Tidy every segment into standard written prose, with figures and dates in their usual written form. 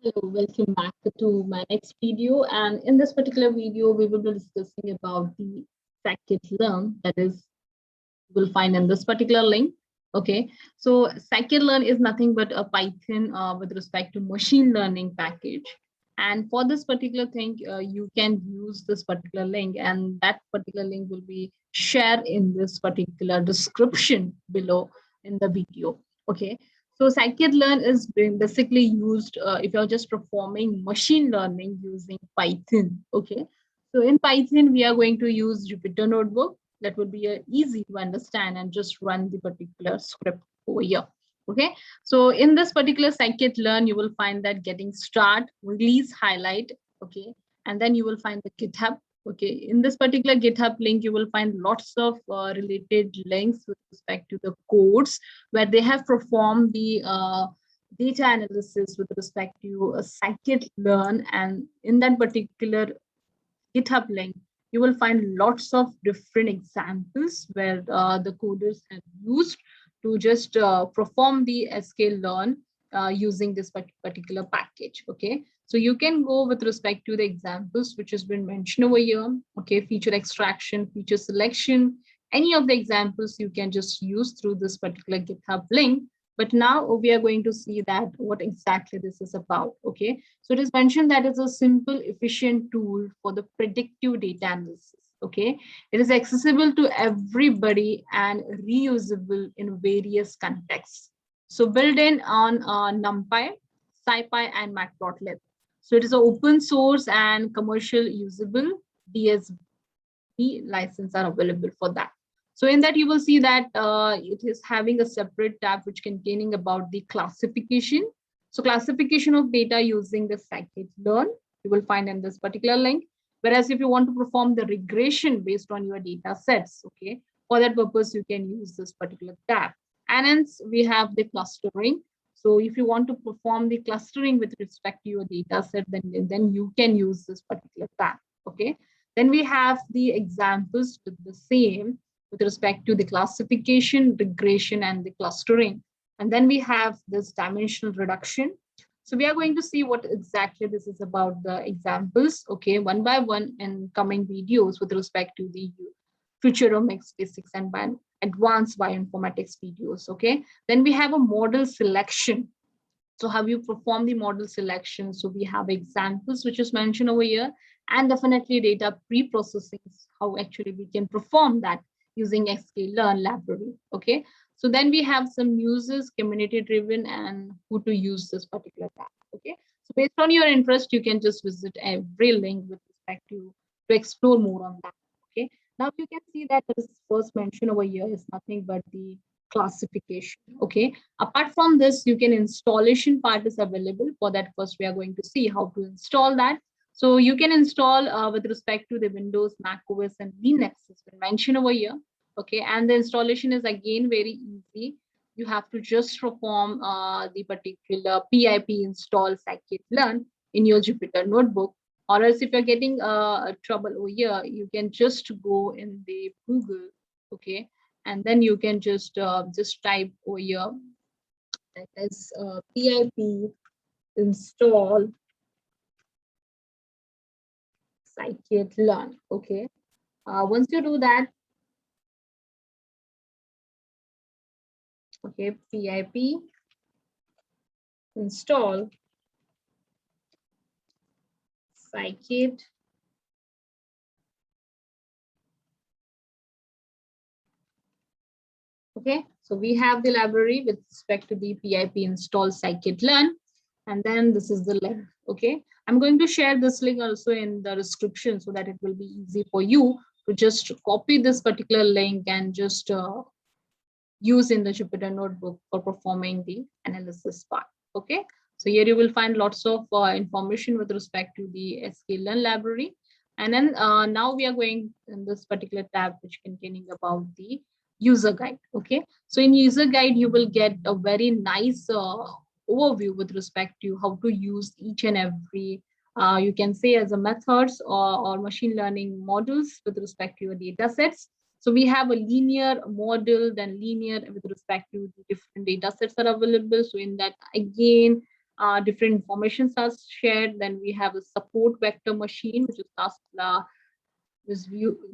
Hello, welcome back to my next video. And in this particular video, we will be discussing about the scikit-learn that is you will find in this particular link. Okay, so scikit-learn is nothing but a Python with respect to machine learning package. And for this particular thing, you can use this particular link, and that particular link will be shared in this particular description below in the video. Okay, so scikit-learn is basically used if you're just performing machine learning using Python. Okay, so in Python, we are going to use Jupyter Notebook. That would be easy to understand and just run the particular script over here. Okay, so in this particular scikit-learn, you will find that getting start, release, highlight. Okay, and then you will find the GitHub. Okay, in this particular GitHub link, you will find lots of related links with respect to the codes where they have performed the data analysis with respect to a scikit-learn, and in that particular GitHub link, you will find lots of different examples where the coders have used to just perform the sklearn using this particular package. Okay, so you can go with respect to the examples which has been mentioned over here. Okay, feature extraction, feature selection, any of the examples you can just use through this particular GitHub link. But now we are going to see that what exactly this is about. Okay, so it is mentioned that it's a simple, efficient tool for the predictive data analysis. Okay, it is accessible to everybody and reusable in various contexts. So built in on NumPy, SciPy, and Matplotlib. So it is an open source and commercial usable. DSP license are available for that. So in that, you will see that it is having a separate tab which containing about the classification. So classification of data using the scikit-learn, you will find in this particular link. Whereas if you want to perform the regression based on your data sets, okay, for that purpose, you can use this particular tab. And hence we have the clustering. So if you want to perform the clustering with respect to your data set, then you can use this particular tab, okay. Then we have the examples with the same with respect to the classification, regression, and the clustering. And then we have this dimensional reduction. So we are going to see what exactly this is about the examples, okay, one by one in coming videos with respect to the futuromics basics and advanced bioinformatics videos, okay. Then we have a model selection. So how you perform the model selection. So we have examples which is mentioned over here, and definitely data pre-processing, how actually we can perform that using sklearn library. Okay, so then we have some uses, community driven, and who to use this particular tab. Okay, so based on your interest, you can just visit every link with respect to explore more on that. Okay, now you can see that this first mention over here is nothing but the classification. Okay, apart from this, you can installation part is available. For that, first we are going to see how to install that. So you can install with respect to the Windows, Mac OS, and Linux has been mentioned over here. Okay, and the installation is again very easy. You have to just perform the particular pip install scikit-learn in your Jupyter notebook. Or else if you're getting trouble over here, you can just go in the Google, okay, and then you can just type over here that is pip install scikit-learn. Okay, once you do that, okay, pip install scikit okay, so we have the library with respect to the pip install scikit-learn, and then this is the link. Okay, I'm going to share this link also in the description so that it will be easy for you to just copy this particular link and just use in the Jupyter notebook for performing the analysis part. Okay, so here you will find lots of information with respect to the sklearn library. And then now we are going in this particular tab which containing about the user guide. Okay, so in user guide you will get a very nice overview with respect to how to use each and every you can say as a methods or machine learning models with respect to your data sets. So we have a linear model, then linear with respect to the different data sets that are available. So in that, again, different informations are shared. Then we have a support vector machine, which is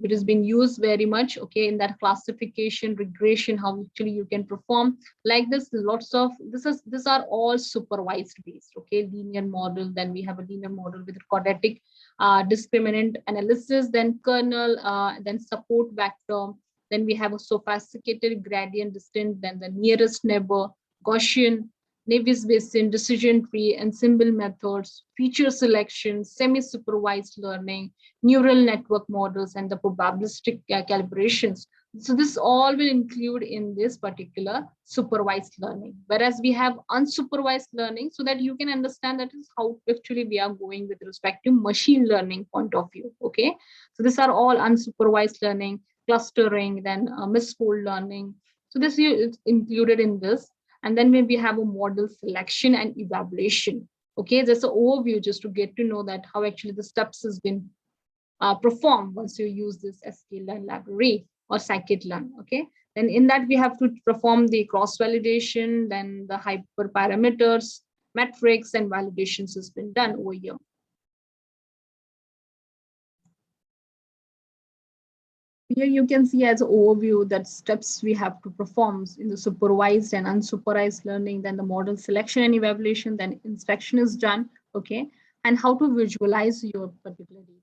which has been used very much, okay, in that classification regression, how actually you can perform like this. Lots of these are all supervised based, okay, linear model. Then we have a linear model with quadratic discriminant analysis, then kernel, then support vector. Then we have a sophisticated gradient descent, then the nearest neighbor, Gaussian, Navier Bayesian, decision tree, ensemble methods, feature selection, semi-supervised learning, neural network models, and the probabilistic calibrations. So this all will include in this particular supervised learning. Whereas we have unsupervised learning, so that you can understand that is how actually we are going with respect to machine learning point of view. Okay, so these are all unsupervised learning, clustering, then misfold learning. So this is included in this. And then maybe have a model selection and evaluation. Okay, there's an overview just to get to know that how actually the steps has been performed once you use this sklearn library or scikit-learn. Okay, then in that we have to perform the cross validation, then the hyperparameters, metrics, and validations has been done over here. Here you can see as an overview that steps we have to perform in the supervised and unsupervised learning, then the model selection and evaluation, then inspection is done, okay, and how to visualize your particular data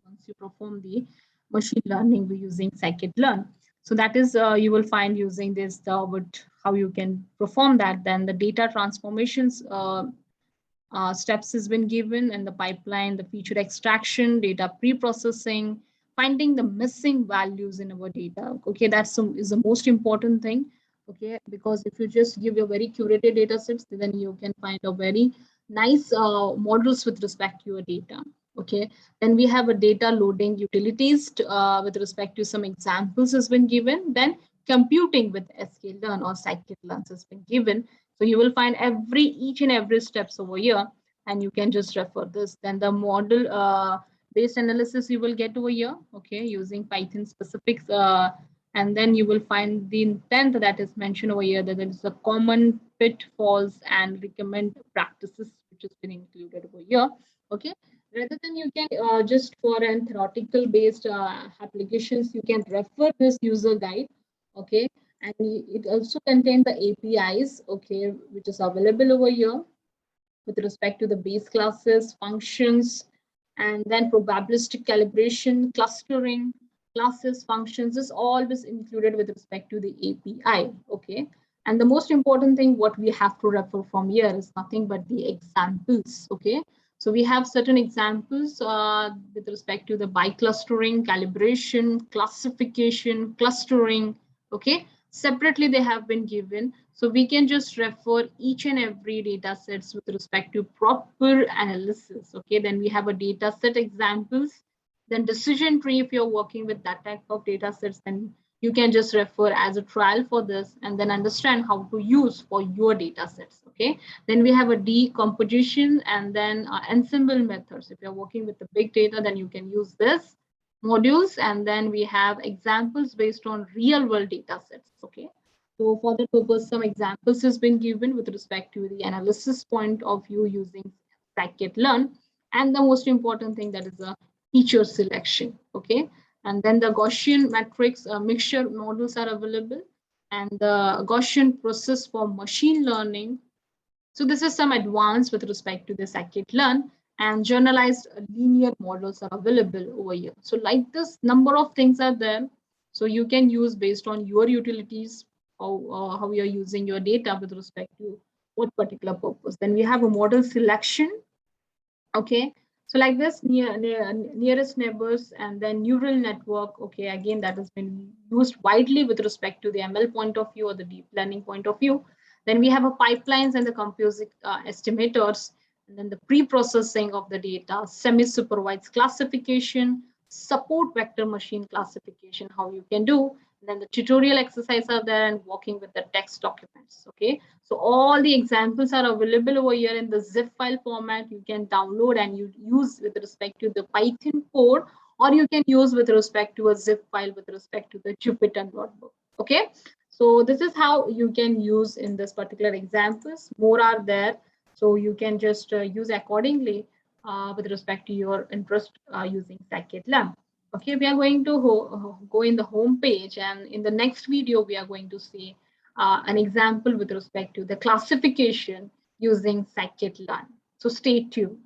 once you perform the machine learning using scikit-learn. So that is you will find using this how you can perform that. Then the data transformations steps has been given, and the pipeline, the feature extraction, data pre-processing, finding the missing values in our data. Okay, is the most important thing. Okay, because if you just give your very curated data sets, then you can find a very nice models with respect to your data. Okay, then we have a data loading utilities with respect to some examples has been given. Then computing with sklearn or scikit-learn has been given. So you will find each and every steps over here, and you can just refer this. Then the model based analysis you will get over here, okay, using Python specifics. And then you will find the intent that is mentioned over here, that there is a common pitfalls and recommend practices which has been included over here. Okay, rather than you can just for an theoretical based applications, you can refer this user guide. Okay, and it also contains the APIs, okay, which is available over here with respect to the base classes, functions, and then probabilistic calibration, clustering, classes, functions is always included with respect to the API, okay. And the most important thing what we have to refer from here is nothing but the examples, okay. So we have certain examples with respect to the bi-clustering, calibration, classification, clustering, okay. Separately they have been given, so we can just refer each and every data sets with respect to proper analysis. Okay, then we have a data set examples, then decision tree. If you're working with that type of data sets, then you can just refer as a trial for this and then understand how to use for your data sets. Okay, then we have a decomposition and then ensemble methods. If you're working with the big data, then you can use this modules, and then we have examples based on real world data sets. Okay, so for that purpose, some examples has been given with respect to the analysis point of view using scikit-learn, and the most important thing, that is a feature selection. Okay, and then the Gaussian matrix mixture models are available, and the Gaussian process for machine learning. So this is some advance with respect to the scikit-learn, and generalized linear models are available over here. So like this, number of things are there. So you can use based on your utilities, how you're using your data with respect to what particular purpose. Then we have a model selection. Okay, so like this, nearest neighbors, and then neural network. Okay, again, that has been used widely with respect to the ML point of view or the deep learning point of view. Then we have a pipelines and the composite estimators, and then the pre-processing of the data, semi-supervised classification, support vector machine classification, how you can do. And then the tutorial exercises are there, and working with the text documents. Okay, so all the examples are available over here in the zip file format. You can download and you use with respect to the Python code, or you can use with respect to a zip file with respect to the Jupyter notebook. Okay, so this is how you can use in this particular examples. More are there. So you can just use accordingly with respect to your interest using scikit-learn. Okay, we are going to go in the home page, and in the next video, we are going to see an example with respect to the classification using scikit-learn. So stay tuned.